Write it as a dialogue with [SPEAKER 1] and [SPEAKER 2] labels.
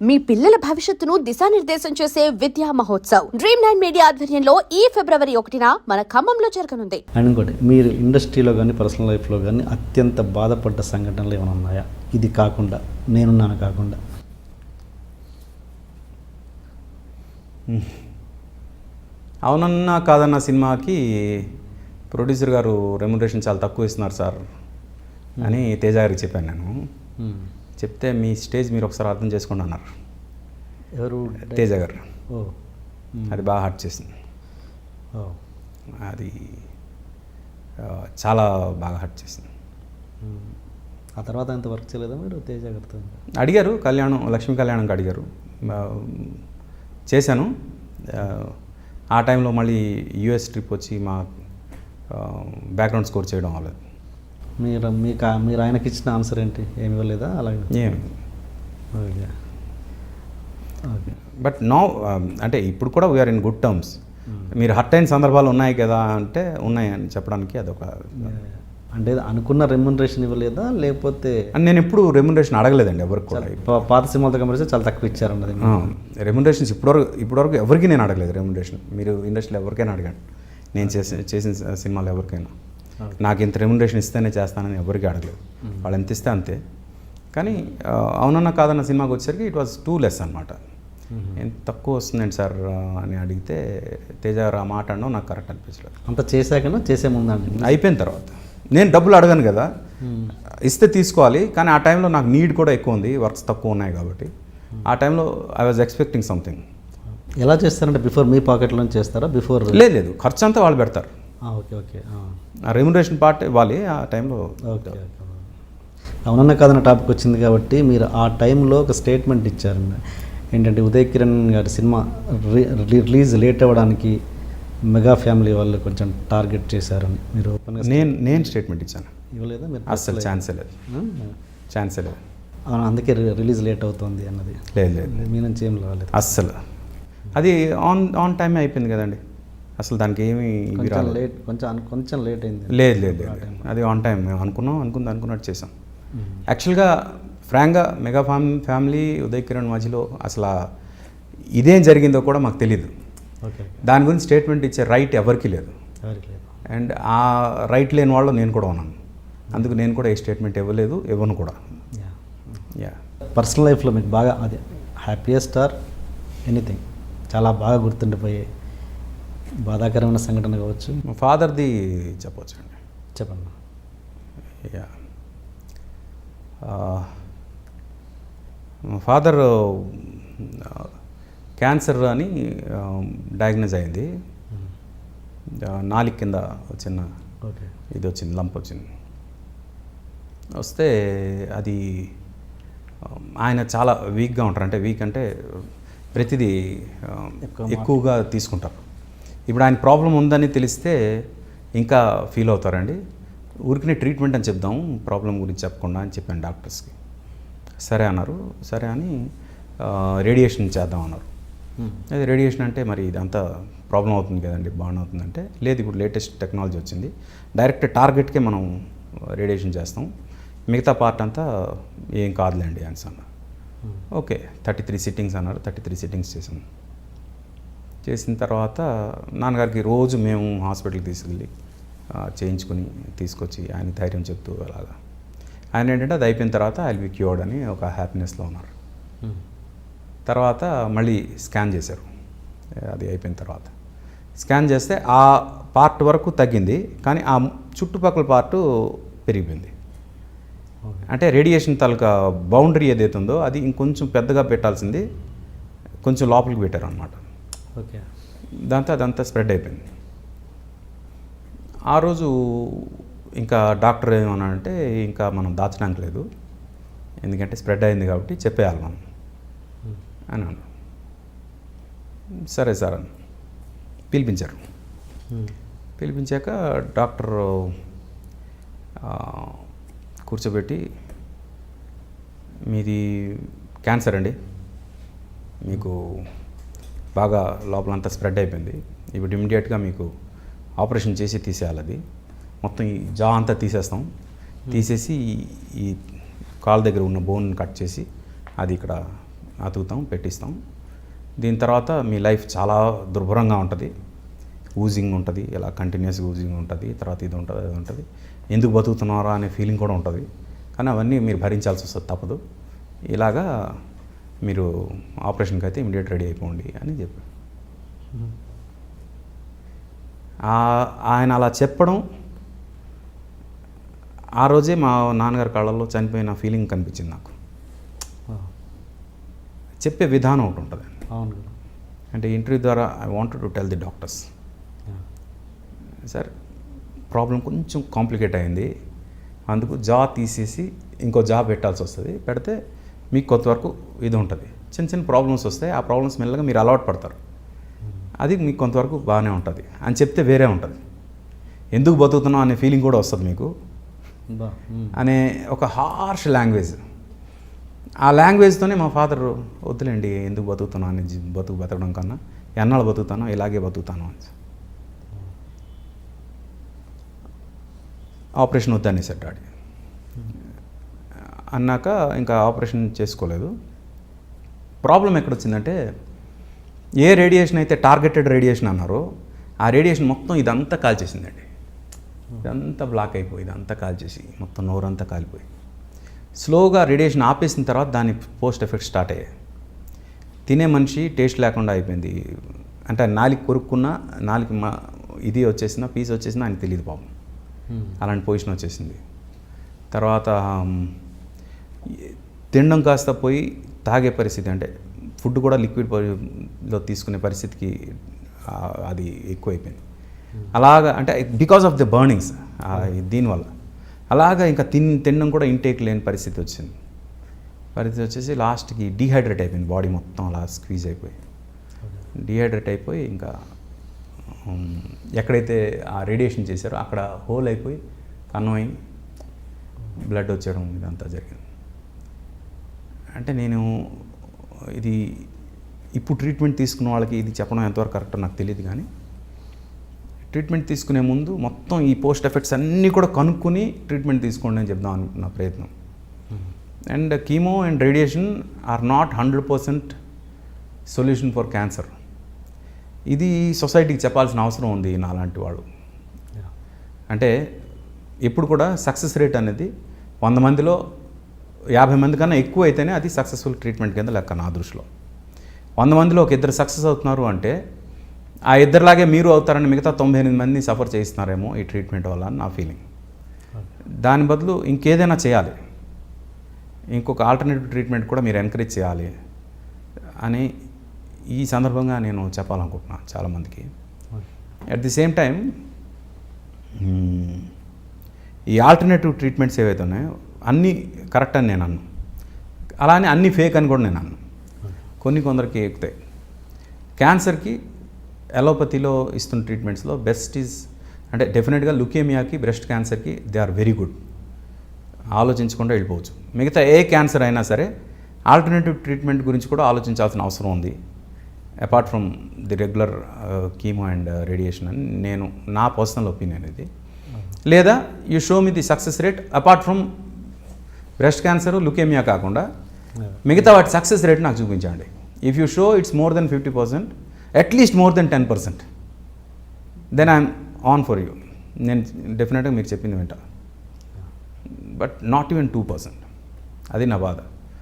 [SPEAKER 1] మీ పిల్లల భవిష్యత్తును దిశానిర్దేశం చేసే విద్యా మహోత్సవ్ Dream9 మీడియా ఆధ్వర్యంలో ఈ ఫిబ్రవరి 1న మన ఖమ్మంలో జరగనుంది.
[SPEAKER 2] అండ్ ఇంకోటి, మీరు ఇండస్ట్రీలో కానీ పర్సనల్ లైఫ్లో కానీ అత్యంత బాధపడ్డ సంఘటనలు ఏమైనా ఉన్నాయా? ఇది కాకుండా, నేనున్నాను కాకుండా.
[SPEAKER 3] అవునన్నా కాదన్న సినిమాకి ప్రొడ్యూసర్ గారు రెమ్యునరేషన్ చాలా తక్కువ ఇస్తున్నారు సార్ అని తేజ గారికి చెప్పాను నేను. చెప్తే మీ స్టేజ్ మీరు ఒకసారి అర్థం చేసుకోండి అన్నారు.
[SPEAKER 2] ఎవరు?
[SPEAKER 3] తేజ గారు.
[SPEAKER 2] ఓ,
[SPEAKER 3] అది బాగా హర్ట్ చేసింది. అది చాలా బాగా హర్ట్ చేసింది.
[SPEAKER 2] ఆ తర్వాత ఎంత వర్క్ చేయలేదా మీరు తేజ గారితో?
[SPEAKER 3] అడిగారు, లక్ష్మీ కళ్యాణంకి అడిగారు, చేశాను. ఆ టైంలో మళ్ళీ యూఎస్ ట్రిప్ వచ్చి మా బ్యాక్గ్రౌండ్ స్కోర్ చేయడం అవ్వలేదు.
[SPEAKER 2] మీరు ఆయనకి ఇచ్చిన ఆన్సర్ ఏంటి? ఏమి ఇవ్వలేదా? అలాగే
[SPEAKER 3] ఏం.
[SPEAKER 2] Okay okay.
[SPEAKER 3] బట్ నో, అంటే ఇప్పుడు కూడా వీఆర్ ఇన్ గుడ్ టర్మ్స్. మీరు హర్ట్ అయిన సందర్భాలు ఉన్నాయి కదా అంటే ఉన్నాయి అని చెప్పడానికి అదొక.
[SPEAKER 2] అంటే అనుకున్న రెమ్యునరేషన్ ఇవ్వలేదా లేకపోతే?
[SPEAKER 3] నేను ఎప్పుడు రెమ్యునరేషన్ అడగలేదండి ఎవరికి కూడా.
[SPEAKER 2] పాత సినిమాలతో కంపెనీ చాలా తక్కువ ఇచ్చారన్నది.
[SPEAKER 3] రెమ్యునరేషన్స్ ఇప్పటివరకు ఎవరికి నేను అడగలేదు రెమ్యునరేషన్. మీరు ఇండస్ట్రీలో ఎవరికైనా అడగండి, నేను చేసిన సినిమాలు ఎవరికైనా నాకు ఇంత రెమ్యునరేషన్ ఇస్తేనే చేస్తానని ఎవరికి అడగలేదు. వాళ్ళు ఎంత ఇస్తే అంతే. కానీ అవునన్నా కాదన్న సినిమాకి వచ్చేసరికి ఇట్ వాజ్ టూ లెస్ అనమాట. ఎంత తక్కువ వస్తుందండి సార్ అని అడిగితే తేజ గారు ఆ మాట అనడం నాకు కరెక్ట్ అనిపించలేదు.
[SPEAKER 2] అంత చేశాకనో చేసే ముందండి?
[SPEAKER 3] అయిపోయిన తర్వాత. నేను డబ్బులు అడగను కదా, ఇస్తే తీసుకోవాలి. కానీ ఆ టైంలో నాకు నీడ్ కూడా ఎక్కువ ఉంది, వర్క్స్ తక్కువ ఉన్నాయి కాబట్టి ఆ టైంలో ఐ వాజ్ ఎక్స్పెక్టింగ్ సంథింగ్.
[SPEAKER 2] ఎలా చేస్తారంటే బిఫోర్ మీ పాకెట్లో చేస్తారా? బిఫోర్
[SPEAKER 3] లేదు, ఖర్చు అంతా వాళ్ళు పెడతారు.
[SPEAKER 2] Okay okay.
[SPEAKER 3] ఆ రెమ్యునరేషన్ పార్ట్ ఇవ్వాలి ఆ టైంలో.
[SPEAKER 2] Okay okay. అవునన్నా కాదన్న టాపిక్ వచ్చింది కాబట్టి మీరు ఆ టైంలో ఒక స్టేట్మెంట్ ఇచ్చారండి. ఏంటంటే ఉదయ్ కిరణ్ గారి సినిమా రిలీజ్ లేట్ అవ్వడానికి మెగా ఫ్యామిలీ వాళ్ళు కొంచెం టార్గెట్ చేశారని మీరు ఓపెన్గా
[SPEAKER 3] నేను స్టేట్మెంట్ ఇచ్చాను.
[SPEAKER 2] ఇవ్వలేదా మీరు?
[SPEAKER 3] అస్సలు ఛాన్సే లేదు.
[SPEAKER 2] అవును, అందుకే రిలీజ్ లేట్ అవుతుంది అన్నది.
[SPEAKER 3] లేదు,
[SPEAKER 2] మీ నుంచి ఏం రాలేదు
[SPEAKER 3] అస్సలు. అది ఆన్ టైమే అయిపోయింది కదండి. అసలు దానికి ఏమి
[SPEAKER 2] లేట్, కొంచెం లేట్ అయింది.
[SPEAKER 3] లేదు, అది ఆన్ టైం. మేము అనుకున్నట్టు చేసాం. యాక్చువల్గా ఫ్రాంక్గా మెగా ఫ్యామిలీ ఉదయ్ కిరణ్ మధ్యలో అసలు ఇదేం జరిగిందో కూడా మాకు తెలియదు. దాని గురించి స్టేట్మెంట్ ఇచ్చే రైట్ ఎవరికి లేదు. అండ్ ఆ రైట్ లేని వాళ్ళు నేను కూడా ఉన్నాను. అందుకు నేను కూడా ఏ స్టేట్మెంట్ ఇవ్వను కూడా.
[SPEAKER 2] పర్సనల్ లైఫ్లో మీకు బాగా అదే హ్యాపీయెస్ట్ ఆర్ ఎనీథింగ్ చాలా బాగా గుర్తుండిపోయే బాధాకరమైన సంఘటన కావచ్చు?
[SPEAKER 3] మా ఫాదర్ది చెప్పవచ్చు అండి.
[SPEAKER 2] చెప్పండి.
[SPEAKER 3] మా ఫాదర్ క్యాన్సర్ అని డయాగ్నోజ్ అయింది. నాలుగు కింద చిన్న ఇది వచ్చింది, లంప్ వచ్చింది. వస్తే అది ఆయన చాలా వీక్గా ఉంటారు. అంటే వీక్ అంటే ప్రతిదీ ఎక్కువగా తీసుకుంటారు. ఇప్పుడు ఆయన ప్రాబ్లం ఉందని తెలిస్తే ఇంకా ఫీల్ అవుతారండి. ఊరికనే ట్రీట్మెంట్ అని చెప్దాం, ప్రాబ్లం గురించి చెప్పకుండా అని చెప్పాను డాక్టర్స్కి. సరే అన్నారు. సరే అని రేడియేషన్ చేద్దాం అన్నారు. అదే రేడియేషన్ అంటే మరి ఇదంతా ప్రాబ్లం అవుతుంది కదండి, బాగా అవుతుందంటే లేదు, ఇప్పుడు లేటెస్ట్ టెక్నాలజీ వచ్చింది, డైరెక్ట్ టార్గెట్కే మనం రేడియేషన్ చేస్తాం, మిగతా పార్ట్ అంతా ఏం కాదులేండి అని అన్నారు. ఓకే, 33 సిట్టింగ్స్ అన్నారు. 33 సిట్టింగ్స్ చేసాం. చేసిన తర్వాత నాన్నగారికి రోజు మేము హాస్పిటల్కి తీసుకెళ్ళి చేయించుకుని తీసుకొచ్చి ఆయన ధైర్యం చెప్తూ అలాగా. ఆయన ఏంటంటే అది అయిపోయిన తర్వాత ఐ విల్ బి క్యూర్డ్ అని ఒక హ్యాపీనెస్లో ఉన్నారు. తర్వాత మళ్ళీ స్కాన్ చేశారు. అది అయిపోయిన తర్వాత స్కాన్ చేస్తే ఆ పార్ట్ వరకు తగ్గింది, కానీ ఆ చుట్టుపక్కల పార్టు పెరిగిపోయింది. అంటే రేడియేషన్ తాలూకా బౌండరీ ఏదైతే ఉందో అది ఇంకొంచెం పెద్దగా పెట్టాల్సింది కొంచెం లోపలికి పెట్టారు అన్నమాట.
[SPEAKER 2] ఓకే.
[SPEAKER 3] దాంతో అదంతా స్ప్రెడ్ అయిపోయింది. ఆ రోజు ఇంకా డాక్టర్ ఏమన్నాడంటే ఇంకా మనం దాచడానికి లేదు, ఎందుకంటే స్ప్రెడ్ అయింది కాబట్టి చెప్పేయాలి మనం అని అన్నాను. సరే సార్ అని పిలిపించారు. పిలిపించాక డాక్టర్ కూర్చోబెట్టి మీది క్యాన్సర్ అండి, మీకు బాగా లోపలంతా స్ప్రెడ్ అయిపోయింది, ఇప్పుడు ఇమ్మీడియట్గా మీకు ఆపరేషన్ చేసి తీసేయాలి, అది మొత్తం ఈ జా అంతా తీసేస్తాం, తీసేసి ఈ కాలు దగ్గర ఉన్న బోన్ కట్ చేసి అది ఇక్కడ అతుకుతాం, పెట్టిస్తాం. దీని తర్వాత మీ లైఫ్ చాలా దుర్భరంగా ఉంటుంది. ఊజింగ్ ఉంటుంది, ఇలా కంటిన్యూస్గా ఊజింగ్ ఉంటుంది, తర్వాత ఇది ఉంటుంది, అది ఉంటుంది. ఎందుకు బతుకుతున్నారా అనే ఫీలింగ్ కూడా ఉంటుంది. కానీ అవన్నీ మీరు భరించాల్సి వస్తుంది, తప్పదు. ఇలాగా మీరు ఆపరేషన్కి అయితే ఇమీడియట్ రెడీ అయిపోండి అని చెప్పారు. ఆయన అలా చెప్పడం, ఆ రోజే మా నాన్నగారి కళ్ళల్లో చనిపోయిన ఫీలింగ్ కనిపించింది నాకు. చెప్పే విధానం ఒకటి ఉంటుంది.
[SPEAKER 2] అవును.
[SPEAKER 3] అంటే ఇంటర్వ్యూ ద్వారా I wanted to tell the doctors, sir problem కొంచెం కాంప్లికేట్ అయింది, అందుకు జా తీసేసి ఇంకో జా పెట్టాల్సి వస్తుంది. పెడితే మీకు కొంతవరకు ఇది ఉంటుంది. చిన్న చిన్న ప్రాబ్లమ్స్ వస్తాయి, ఆ ప్రాబ్లమ్స్ మెల్లగా మీరు అలవాటు పడతారు. అది మీకు కొంతవరకు బాగానే ఉంటుంది అని చెప్తే వేరే ఉంటుంది. ఎందుకు బతుకుతున్నాం అనే ఫీలింగ్ కూడా వస్తుంది మీకు అనే ఒక హార్ష్ లాంగ్వేజ్. ఆ లాంగ్వేజ్తోనే మా ఫాదర్ వద్దులేండి, ఎందుకు బతుకుతున్నాను అని, బతకడం కన్నా ఎన్నాళ్ళు బతుకుతానో ఇలాగే బతుకుతాను అని. ఆపరేషన్ వద్దనేసాడు డాడీ. అన్నాక ఇంకా ఆపరేషన్ చేసుకోలేదు. ప్రాబ్లం ఎక్కడొచ్చిందంటే, ఏ రేడియేషన్ అయితే టార్గెటెడ్ రేడియేషన్ అన్నారో ఆ రేడియేషన్ మొత్తం ఇదంతా కాల్చేసిందండి. ఇదంతా బ్లాక్ అయిపోయి, ఇదంతా కాల్చేసి మొత్తం నోరంతా కాలిపోయి, స్లోగా రేడియేషన్ ఆపేసిన తర్వాత దాని పోస్ట్ ఎఫెక్ట్స్ స్టార్ట్ అయ్యాయి. తినే మనిషి టేస్ట్ లేకుండా అయిపోయింది. అంటే నాలిక కొరుక్కున్నా, నాలిక ఇది వచ్చేసినా, పీస్ వచ్చేసినా ఆయనకు తెలియదు పాపం. అలాంటి పొజిషన్ వచ్చేసింది. తర్వాత తినడం కాస్త పోయి తాగే పరిస్థితి, అంటే ఫుడ్ కూడా లిక్విడ్లో తీసుకునే పరిస్థితికి అది ఎక్కువైపోయింది. అలాగా అంటే బికాస్ ఆఫ్ ద బర్నింగ్స్, దీనివల్ల అలాగా ఇంకా తినడం కూడా ఇంటేక్ లేని పరిస్థితి వచ్చింది. వచ్చేసి లాస్ట్కి డీహైడ్రేట్ అయిపోయింది బాడీ మొత్తం, అలా స్క్వీజ్ అయిపోయి డీహైడ్రేట్ అయిపోయి ఇంకా ఎక్కడైతే ఆ రేడియేషన్ చేశారో అక్కడ హోల్ అయిపోయి కన్నం అయి బ్లడ్ వచ్చేయడం ఇదంతా జరిగింది. అంటే నేను ఇది ఇప్పుడు ట్రీట్మెంట్ తీసుకున్న వాళ్ళకి ఇది చెప్పడం ఎంతవరకు కరెక్టో నాకు తెలియదు, కానీ ట్రీట్మెంట్ తీసుకునే ముందు మొత్తం ఈ పోస్ట్ ఎఫెక్ట్స్ అన్నీ కూడా కనుక్కొని ట్రీట్మెంట్ తీసుకోండి అని చెప్దాం నా ప్రయత్నం. And chemo and radiation are not 100% solution for cancer. ఇది సొసైటీకి చెప్పాల్సిన అవసరం ఉంది నాలాంటి వాళ్ళు. అంటే ఎప్పుడు కూడా సక్సెస్ రేట్ అనేది 100 మందిలో 50 మంది కన్నా ఎక్కువ అయితేనే అది సక్సెస్ఫుల్ ట్రీట్మెంట్ కింద లెక్క నా దృష్టిలో. 100 మందిలో ఒక ఇద్దరు సక్సెస్ అవుతున్నారు అంటే ఆ ఇద్దరిలాగే మీరు అవుతారని మిగతా 98 మందిని సఫర్ చేయిస్తున్నారేమో ఈ ట్రీట్మెంట్ వల్ల అని నా ఫీలింగ్. దాని బదులు ఇంకేదైనా చేయాలి, ఇంకొక ఆల్టర్నేటివ్ ట్రీట్మెంట్ కూడా మీరు ఎంకరేజ్ చేయాలి అని ఈ సందర్భంగా నేను చెప్పాలనుకుంటున్నాను చాలామందికి. అట్ ది సేమ్ టైం ఈ ఆల్టర్నేటివ్ ట్రీట్మెంట్స్ ఏవైతే ఉన్నాయో అన్నీ కరెక్ట్ అని నేను అన్నాను, అలానే అన్నీ ఫేక్ అని కూడా నేను అన్నాను. కొందరికి ఎక్కుతాయి. క్యాన్సర్కి అలోపతిలో ఇస్తున్న ట్రీట్మెంట్స్లో బెస్ట్ ఈజ్, అంటే డెఫినెట్గా లుకేమియాకి, బ్రెస్ట్ క్యాన్సర్కి దే ఆర్ వెరీ గుడ్, ఆలోచించకుండా వెళ్ళిపోవచ్చు. మిగతా ఏ క్యాన్సర్ అయినా సరే ఆల్టర్నేటివ్ ట్రీట్మెంట్ గురించి కూడా ఆలోచించాల్సిన అవసరం ఉంది, apart from the regular chemo and radiation అని నేను నా పర్సనల్ ఒపీనియన్ ఇది. లేదా you show me the success rate apart from breast cancer, leukemia కాకుండా మిగతా వాటి సక్సెస్ రేట్ నాకు చూపించండి. If you show it's more than 50%, at least more than 10%, then I'm on for you. నేను డెఫినెట్గా మీరు చెప్పింది వింటా, బట్ నాట్ ఈవెన్ 2%. అది నా బాధ.